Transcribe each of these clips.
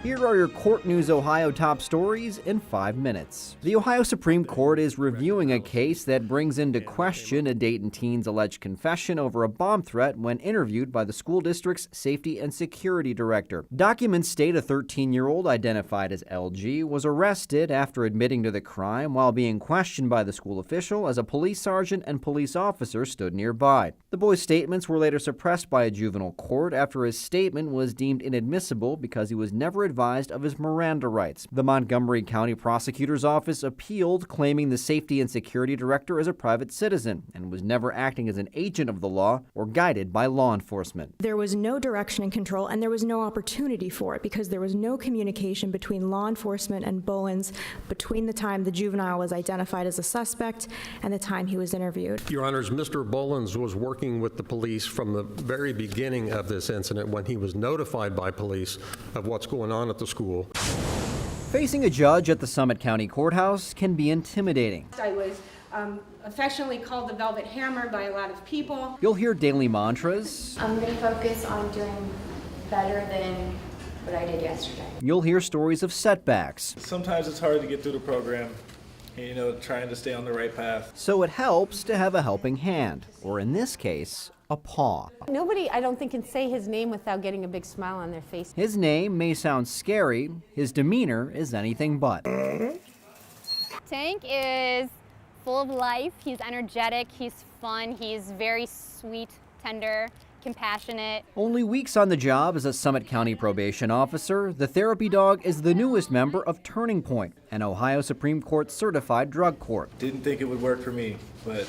Here are your Court News Ohio top stories in 5 minutes. The Ohio Supreme Court is reviewing a case that brings into question a Dayton teen's alleged confession over a bomb threat when interviewed by the school district's safety and security director. Documents state a 13-year-old identified as LG was arrested after admitting to the crime while being questioned by the school official as a police sergeant and police officer stood nearby. The boy's statements were later suppressed by a juvenile court after his statement was deemed inadmissible because he was never advised of his Miranda rights. The Montgomery County Prosecutor's Office appealed, claiming the safety and security director is a private citizen and was never acting as an agent of the law or guided by law enforcement. There was no direction and control, and there was no opportunity for it because there was no communication between law enforcement and Bowens between the time the juvenile was identified as a suspect and the time he was interviewed. Your Honors, Mr. Bowens was working with the police from the very beginning of this incident when he was notified by police of what's going on at the school. Facing a judge at the Summit County Courthouse can be intimidating. I was affectionately called the Velvet Hammer by a lot of people. You'll hear daily mantras. I'm going to focus on doing better than what I did yesterday. You'll hear stories of setbacks. Sometimes it's hard to get through the program, and, trying to stay on the right path. So it helps to have a helping hand, or in this case, a paw. Nobody, I don't think, can say his name without getting a big smile on their face. His name may sound scary, his demeanor is anything but. Tank is full of life, he's energetic, he's fun, he's very sweet, tender, compassionate. Only weeks on the job as a Summit County probation officer, the therapy dog is the newest member of Turning Point, an Ohio Supreme Court certified drug court. Didn't think it would work for me, but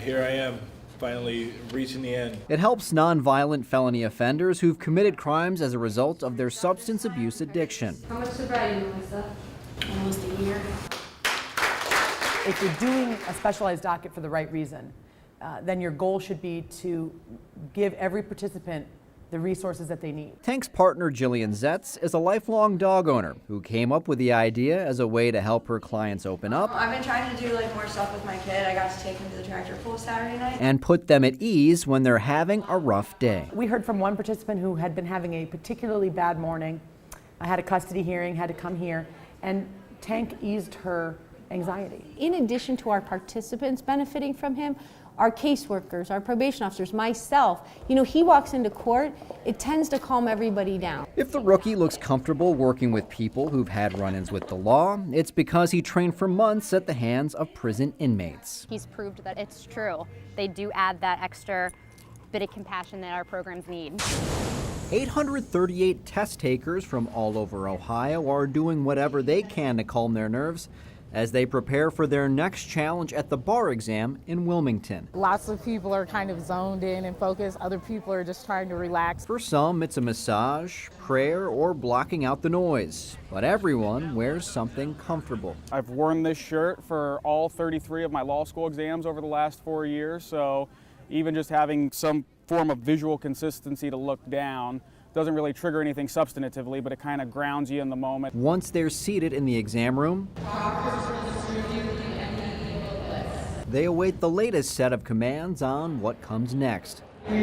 here I am, finally reaching the end. It helps nonviolent felony offenders who've committed crimes as a result of their substance abuse addiction. How much sobriety, Melissa? Almost a year. If you're doing a specialized docket for the right reason, then your goal should be to give every participant the resources that they need. Tank's partner, Jillian Zetz, is a lifelong dog owner who came up with the idea as a way to help her clients open up. I've been trying to do more stuff with my kid. I got to take him to the tractor pull Saturday night. And put them at ease when they're having a rough day. We heard from one participant who had been having a particularly bad morning. I had a custody hearing, had to come here, and Tank eased her anxiety. In addition to our participants benefiting from him, our caseworkers, our probation officers, myself, he walks into court, it tends to calm everybody down. If the rookie looks comfortable working with people who've had run-ins with the law, it's because he trained for months at the hands of prison inmates. He's proved that it's true. They do add that extra bit of compassion that our programs need. 838 test takers from all over Ohio are doing whatever they can to calm their nerves as they prepare for their next challenge at the bar exam in Wilmington. Lots of people are kind of zoned in and focused. Other people are just trying to relax. For some, it's a massage, prayer, or blocking out the noise. But everyone wears something comfortable. I've worn this shirt for all 33 of my law school exams over the last 4 years, so even just having some form of visual consistency to look down doesn't really trigger anything substantively, but it kind of grounds you in the moment. Once they're seated in the exam room, they await the latest set of commands on what comes next. I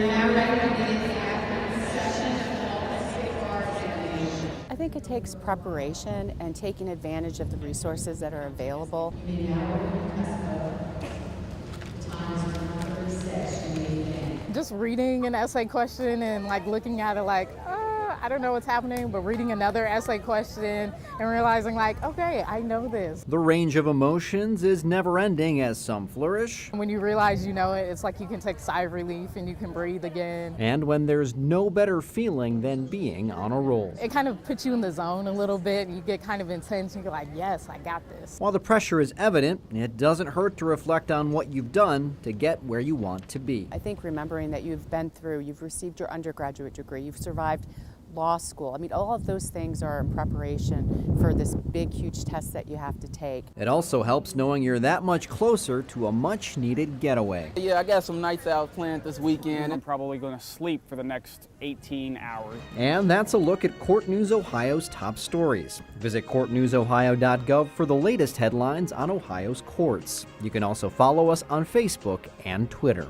think it takes preparation and taking advantage of the resources that are available. Just reading an essay question and looking at it I don't know what's happening, but reading another essay question and realizing okay, I know this. The range of emotions is never ending as some flourish. When you realize you know it, it's like you can take a sigh of relief and you can breathe again. And when there's no better feeling than being on a roll. It kind of puts you in the zone a little bit. You get kind of intense and you're like, yes, I got this. While the pressure is evident, it doesn't hurt to reflect on what you've done to get where you want to be. I think remembering that you've been through, you've received your undergraduate degree, you've survived law school. All of those things are in preparation for this big, huge test that you have to take. It also helps knowing you're that much closer to a much-needed getaway. Yeah, I got some nights out planned this weekend. I'm probably going to sleep for the next 18 hours. And that's a look at Court News Ohio's top stories. Visit courtnewsohio.gov for the latest headlines on Ohio's courts. You can also follow us on Facebook and Twitter.